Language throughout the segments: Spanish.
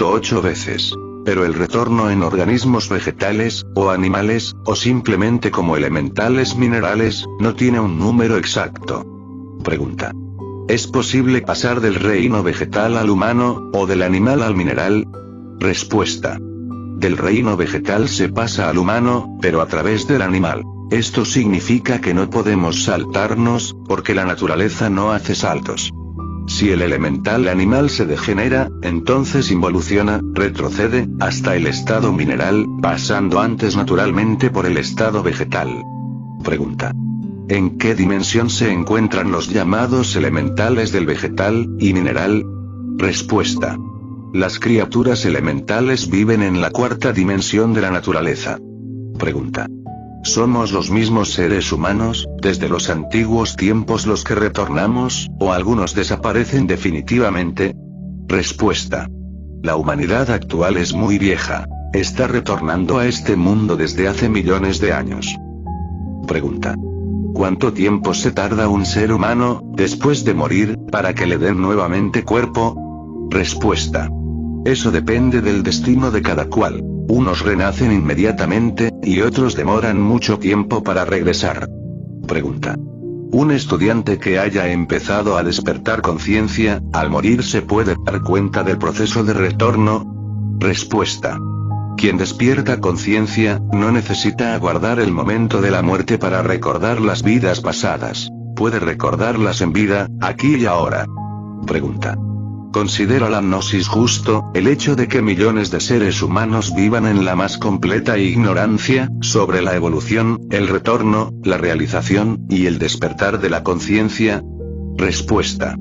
8 veces. Pero el retorno en organismos vegetales, o animales, o simplemente como elementales minerales, no tiene un número exacto. Pregunta. ¿Es posible pasar del reino vegetal al humano, o del animal al mineral? Respuesta. Del reino vegetal se pasa al humano, pero a través del animal. Esto significa que no podemos saltarnos, porque la naturaleza no hace saltos. Si el elemental animal se degenera, entonces involuciona, retrocede, hasta el estado mineral, pasando antes naturalmente por el estado vegetal. Pregunta. ¿En qué dimensión se encuentran los llamados elementales del vegetal y mineral? Respuesta. Las criaturas elementales viven en la cuarta dimensión de la naturaleza. Pregunta. ¿Somos los mismos seres humanos, desde los antiguos tiempos los que retornamos, o algunos desaparecen definitivamente? Respuesta. La humanidad actual es muy vieja. Está retornando a este mundo desde hace millones de años. Pregunta. ¿Cuánto tiempo se tarda un ser humano, después de morir, para que le den nuevamente cuerpo? Respuesta. Eso depende del destino de cada cual. Unos renacen inmediatamente, y otros demoran mucho tiempo para regresar. Pregunta. ¿Un estudiante que haya empezado a despertar conciencia, al morir se puede dar cuenta del proceso de retorno? Respuesta. Quien despierta conciencia, no necesita aguardar el momento de la muerte para recordar las vidas pasadas. Puede recordarlas en vida, aquí y ahora. Pregunta. ¿Considera la gnosis justo, el hecho de que millones de seres humanos vivan en la más completa ignorancia, sobre la evolución, el retorno, la realización, y el despertar de la conciencia? Respuesta.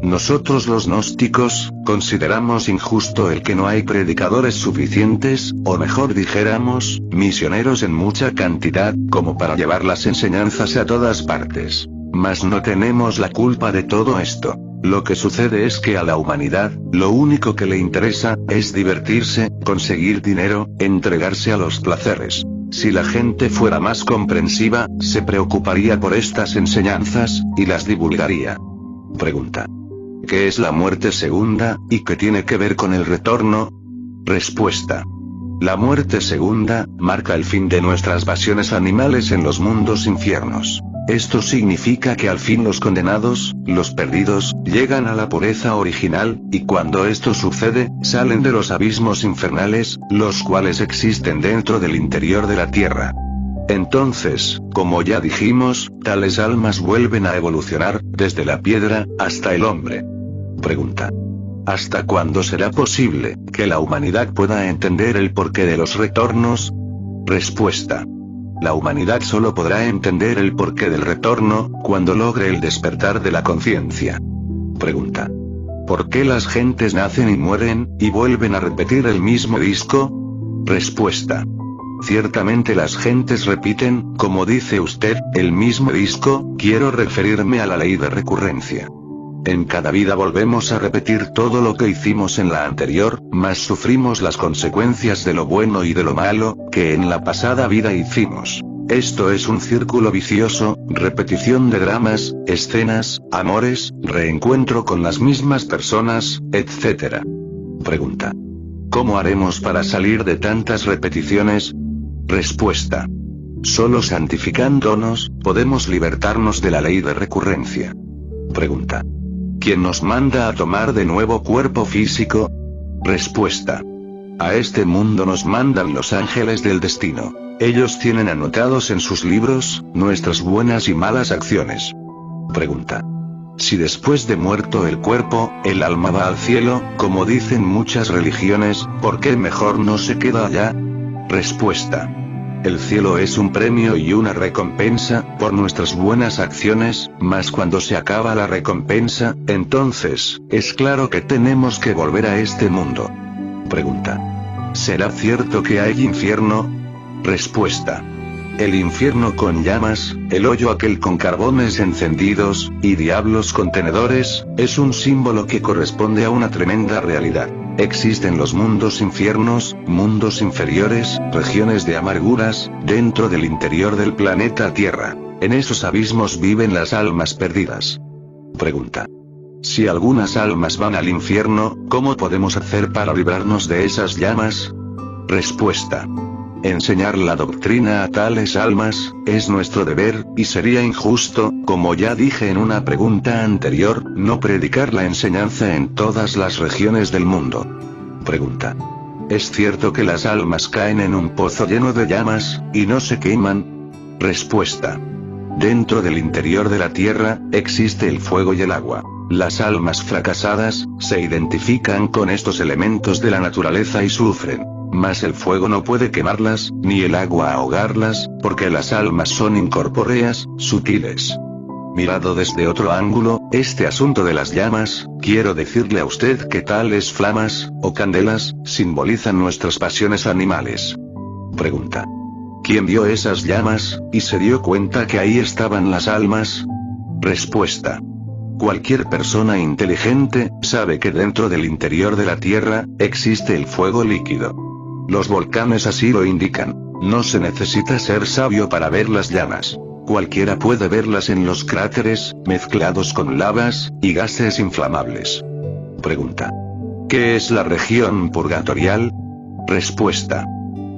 Nosotros los gnósticos, consideramos injusto el que no hay predicadores suficientes, o mejor dijéramos, misioneros en mucha cantidad, como para llevar las enseñanzas a todas partes. Mas no tenemos la culpa de todo esto. Lo que sucede es que a la humanidad, lo único que le interesa, es divertirse, conseguir dinero, entregarse a los placeres. Si la gente fuera más comprensiva, se preocuparía por estas enseñanzas, y las divulgaría. Pregunta. ¿Qué es la muerte segunda, y qué tiene que ver con el retorno? Respuesta. La muerte segunda, marca el fin de nuestras pasiones animales en los mundos infiernos. Esto significa que al fin los condenados, los perdidos, llegan a la pureza original, y cuando esto sucede, salen de los abismos infernales, los cuales existen dentro del interior de la tierra. Entonces, como ya dijimos, tales almas vuelven a evolucionar, desde la piedra, hasta el hombre. Pregunta. ¿Hasta cuándo será posible, que la humanidad pueda entender el porqué de los retornos? Respuesta. La humanidad solo podrá entender el porqué del retorno, cuando logre el despertar de la conciencia. Pregunta. ¿Por qué las gentes nacen y mueren, y vuelven a repetir el mismo disco? Respuesta. Ciertamente las gentes repiten, como dice usted, el mismo disco, quiero referirme a la ley de recurrencia. En cada vida volvemos a repetir todo lo que hicimos en la anterior, mas sufrimos las consecuencias de lo bueno y de lo malo, que en la pasada vida hicimos. Esto es un círculo vicioso, repetición de dramas, escenas, amores, reencuentro con las mismas personas, etc. Pregunta. ¿Cómo haremos para salir de tantas repeticiones? Respuesta. Solo santificándonos, podemos libertarnos de la ley de recurrencia. Pregunta. ¿Quién nos manda a tomar de nuevo cuerpo físico? Respuesta. A este mundo nos mandan los ángeles del destino. Ellos tienen anotados en sus libros, nuestras buenas y malas acciones. Pregunta. Si después de muerto el cuerpo, el alma va al cielo, como dicen muchas religiones, ¿por qué mejor no se queda allá? Respuesta. El cielo es un premio y una recompensa, por nuestras buenas acciones, mas cuando se acaba la recompensa, entonces, es claro que tenemos que volver a este mundo. Pregunta. ¿Será cierto que hay infierno? Respuesta. El infierno con llamas, el hoyo aquel con carbones encendidos, y diablos con tenedores, es un símbolo que corresponde a una tremenda realidad. Existen los mundos infiernos, mundos inferiores, regiones de amarguras, dentro del interior del planeta Tierra. En esos abismos viven las almas perdidas. Pregunta. Si algunas almas van al infierno, ¿cómo podemos hacer para librarnos de esas llamas? Respuesta. Enseñar la doctrina a tales almas, es nuestro deber, y sería injusto, como ya dije en una pregunta anterior, no predicar la enseñanza en todas las regiones del mundo. Pregunta. ¿Es cierto que las almas caen en un pozo lleno de llamas, y no se queman? Respuesta. Dentro del interior de la tierra, existe el fuego y el agua. Las almas fracasadas, se identifican con estos elementos de la naturaleza y sufren. Mas el fuego no puede quemarlas, ni el agua ahogarlas, porque las almas son incorpóreas, sutiles. Mirado desde otro ángulo, este asunto de las llamas, quiero decirle a usted que tales flamas, o candelas, simbolizan nuestras pasiones animales. Pregunta. ¿Quién vio esas llamas, y se dio cuenta que ahí estaban las almas? Respuesta. Cualquier persona inteligente, sabe que dentro del interior de la Tierra, existe el fuego líquido. Los volcanes así lo indican. No se necesita ser sabio para ver las llamas. Cualquiera puede verlas en los cráteres, mezclados con lavas, y gases inflamables. Pregunta. ¿Qué es la región purgatorial? Respuesta.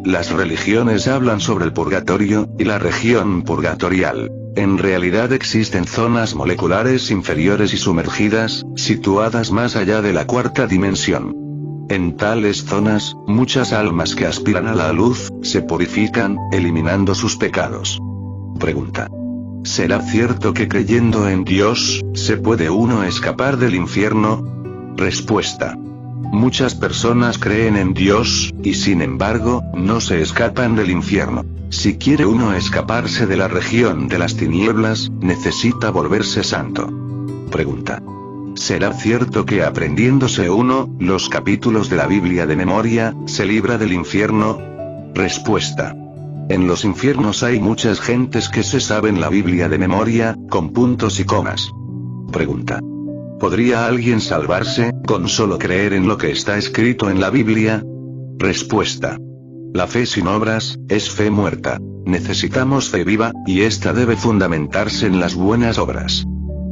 Las religiones hablan sobre el purgatorio, y la región purgatorial. En realidad existen zonas moleculares inferiores y sumergidas, situadas más allá de la cuarta dimensión. En tales zonas, muchas almas que aspiran a la luz, se purifican, eliminando sus pecados. Pregunta. ¿Será cierto que creyendo en Dios, se puede uno escapar del infierno? Respuesta. Muchas personas creen en Dios, y sin embargo, no se escapan del infierno. Si quiere uno escaparse de la región de las tinieblas, necesita volverse santo. Pregunta. ¿Será cierto que aprendiéndose uno, los capítulos de la Biblia de memoria, se libra del infierno? Respuesta. En los infiernos hay muchas gentes que se saben la Biblia de memoria, con puntos y comas. Pregunta. ¿Podría alguien salvarse, con solo creer en lo que está escrito en la Biblia? Respuesta. La fe sin obras, es fe muerta. Necesitamos fe viva, y esta debe fundamentarse en las buenas obras.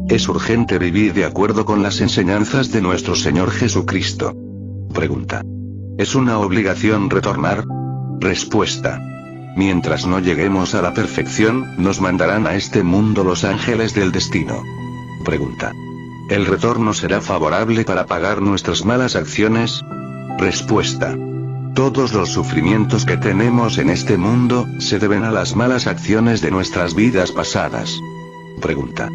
Es urgente vivir de acuerdo con las enseñanzas de nuestro Señor Jesucristo. Pregunta. ¿Es una obligación retornar? Respuesta. Mientras no lleguemos a la perfección, nos mandarán a este mundo los ángeles del destino. Pregunta. ¿El retorno será favorable para pagar nuestras malas acciones? Respuesta. Todos los sufrimientos que tenemos en este mundo, se deben a las malas acciones de nuestras vidas pasadas. Pregunta.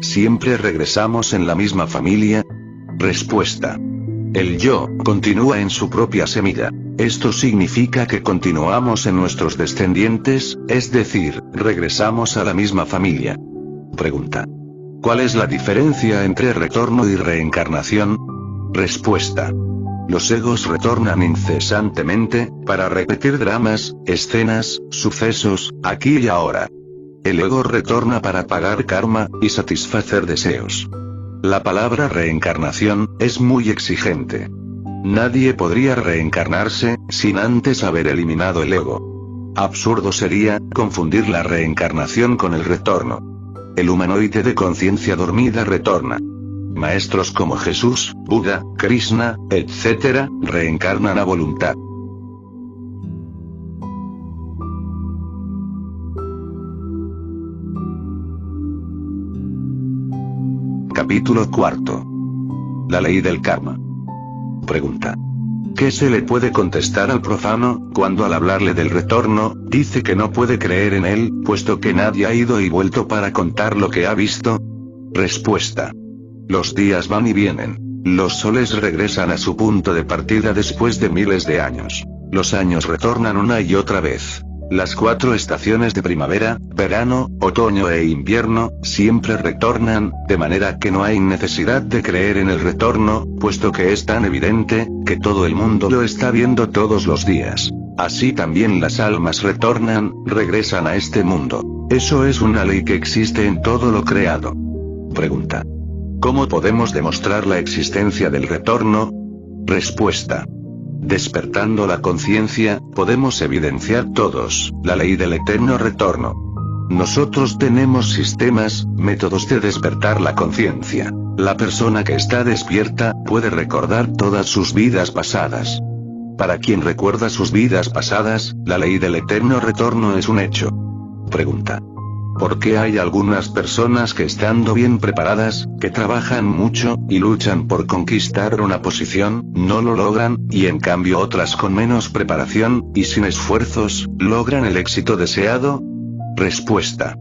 ¿Siempre regresamos en la misma familia? Respuesta. El yo, continúa en su propia semilla. Esto significa que continuamos en nuestros descendientes, es decir, regresamos a la misma familia. Pregunta. ¿Cuál es la diferencia entre retorno y reencarnación? Respuesta. Los egos retornan incesantemente, para repetir dramas, escenas, sucesos, aquí y ahora. El ego retorna para pagar karma, y satisfacer deseos. La palabra reencarnación, es muy exigente. Nadie podría reencarnarse, sin antes haber eliminado el ego. Absurdo sería, confundir la reencarnación con el retorno. El humanoide de conciencia dormida retorna. Maestros como Jesús, Buda, Krishna, etc., reencarnan a voluntad. Capítulo 4. La ley del karma. Pregunta. ¿Qué se le puede contestar al profano, cuando al hablarle del retorno, dice que no puede creer en él, puesto que nadie ha ido y vuelto para contar lo que ha visto? Respuesta. Los días van y vienen. Los soles regresan a su punto de partida después de miles de años. Los años retornan una y otra vez. Las 4 estaciones de primavera, verano, otoño e invierno, siempre retornan, de manera que no hay necesidad de creer en el retorno, puesto que es tan evidente, que todo el mundo lo está viendo todos los días. Así también las almas retornan, regresan a este mundo. Eso es una ley que existe en todo lo creado. Pregunta. ¿Cómo podemos demostrar la existencia del retorno? Respuesta. Despertando la conciencia, podemos evidenciar todos, la ley del eterno retorno. Nosotros tenemos sistemas, métodos de despertar la conciencia. La persona que está despierta, puede recordar todas sus vidas pasadas. Para quien recuerda sus vidas pasadas, la ley del eterno retorno es un hecho. Pregunta. ¿Por qué hay algunas personas que estando bien preparadas, que trabajan mucho, y luchan por conquistar una posición, no lo logran, y en cambio otras con menos preparación, y sin esfuerzos, logran el éxito deseado? Respuesta.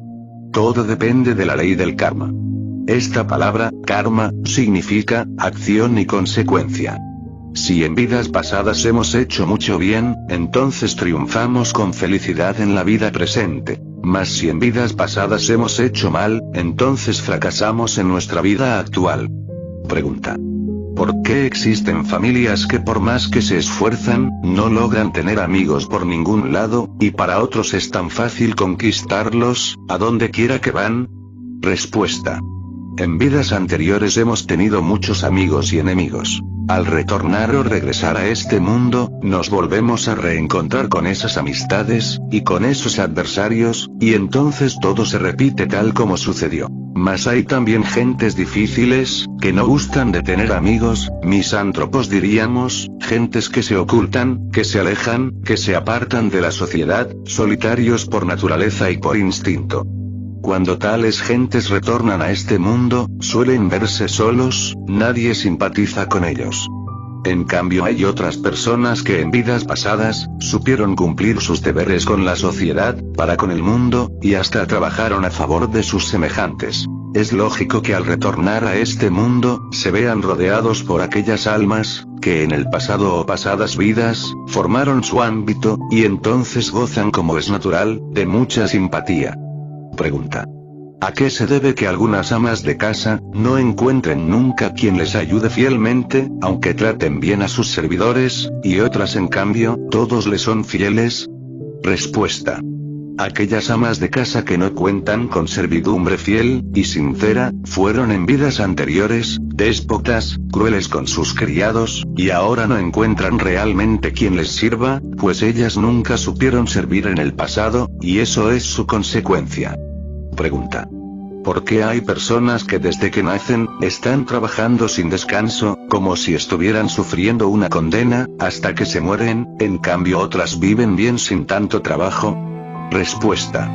Todo depende de la ley del karma. Esta palabra, karma, significa acción y consecuencia. Si en vidas pasadas hemos hecho mucho bien, entonces triunfamos con felicidad en la vida presente. Mas si en vidas pasadas hemos hecho mal, entonces fracasamos en nuestra vida actual. Pregunta. ¿Por qué existen familias que por más que se esfuerzan, no logran tener amigos por ningún lado, y para otros es tan fácil conquistarlos, a donde quiera que van? Respuesta. En vidas anteriores hemos tenido muchos amigos y enemigos. Al retornar o regresar a este mundo, nos volvemos a reencontrar con esas amistades, y con esos adversarios, y entonces todo se repite tal como sucedió. Mas hay también gentes difíciles, que no gustan de tener amigos, misántropos diríamos, gentes que se ocultan, que se alejan, que se apartan de la sociedad, solitarios por naturaleza y por instinto. Cuando tales gentes retornan a este mundo, suelen verse solos, nadie simpatiza con ellos. En cambio hay otras personas que en vidas pasadas, supieron cumplir sus deberes con la sociedad, para con el mundo, y hasta trabajaron a favor de sus semejantes. Es lógico que al retornar a este mundo, se vean rodeados por aquellas almas, que en el pasado o pasadas vidas, formaron su ámbito, y entonces gozan como es natural, de mucha simpatía. Pregunta. ¿A qué se debe que algunas amas de casa, no encuentren nunca quien les ayude fielmente, aunque traten bien a sus servidores, y otras en cambio, todos les son fieles? Respuesta. Aquellas amas de casa que no cuentan con servidumbre fiel, y sincera, fueron en vidas anteriores, déspotas, crueles con sus criados, y ahora no encuentran realmente quien les sirva, pues ellas nunca supieron servir en el pasado, y eso es su consecuencia. Pregunta. ¿Por qué hay personas que desde que nacen, están trabajando sin descanso, como si estuvieran sufriendo una condena, hasta que se mueren, en cambio otras viven bien sin tanto trabajo? Respuesta.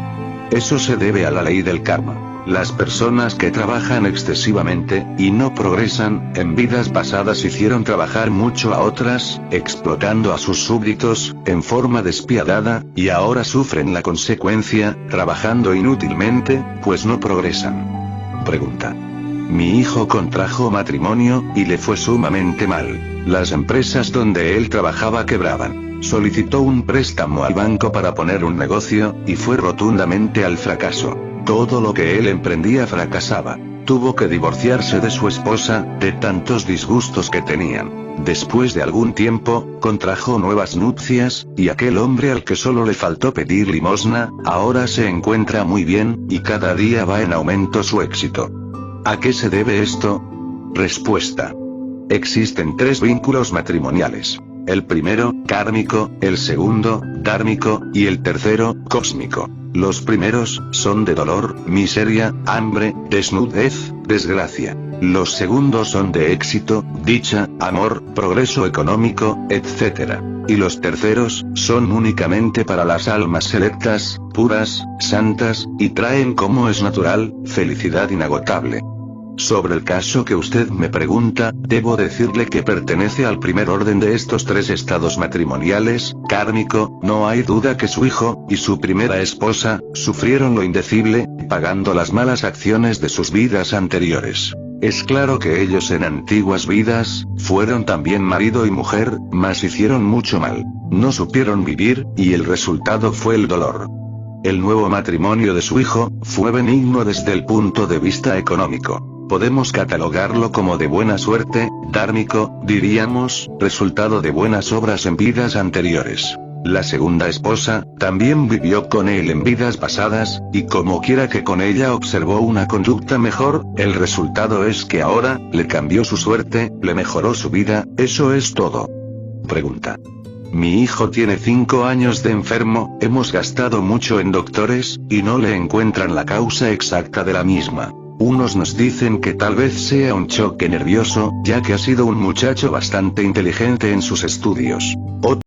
Eso se debe a la ley del karma. Las personas que trabajan excesivamente, y no progresan, en vidas pasadas hicieron trabajar mucho a otras, explotando a sus súbditos, en forma despiadada, y ahora sufren la consecuencia, trabajando inútilmente, pues no progresan. Pregunta. Mi hijo contrajo matrimonio, y le fue sumamente mal. Las empresas donde él trabajaba quebraban. Solicitó un préstamo al banco para poner un negocio, y fue rotundamente al fracaso. Todo lo que él emprendía fracasaba. Tuvo que divorciarse de su esposa, de tantos disgustos que tenían. Después de algún tiempo, contrajo nuevas nupcias, y aquel hombre al que solo le faltó pedir limosna, ahora se encuentra muy bien, y cada día va en aumento su éxito. ¿A qué se debe esto? Respuesta. Existen 3 vínculos matrimoniales. El primero, kármico, el segundo, dármico, y el tercero, cósmico. Los primeros, son de dolor, miseria, hambre, desnudez, desgracia. Los segundos son de éxito, dicha, amor, progreso económico, etc. Y los terceros, son únicamente para las almas selectas, puras, santas, y traen como es natural, felicidad inagotable. Sobre el caso que usted me pregunta, debo decirle que pertenece al primer orden de estos 3 estados matrimoniales, kármico. No hay duda que su hijo, y su primera esposa, sufrieron lo indecible, pagando las malas acciones de sus vidas anteriores. Es claro que ellos en antiguas vidas, fueron también marido y mujer, mas hicieron mucho mal. No supieron vivir, y el resultado fue el dolor. El nuevo matrimonio de su hijo, fue benigno desde el punto de vista económico. Podemos catalogarlo como de buena suerte, dármico, diríamos, resultado de buenas obras en vidas anteriores. La segunda esposa, también vivió con él en vidas pasadas, y como quiera que con ella observó una conducta mejor, el resultado es que ahora, le cambió su suerte, le mejoró su vida, eso es todo. Pregunta. Mi hijo tiene 5 años de enfermo, hemos gastado mucho en doctores, y no le encuentran la causa exacta de la misma. Unos nos dicen que tal vez sea un choque nervioso, ya que ha sido un muchacho bastante inteligente en sus estudios.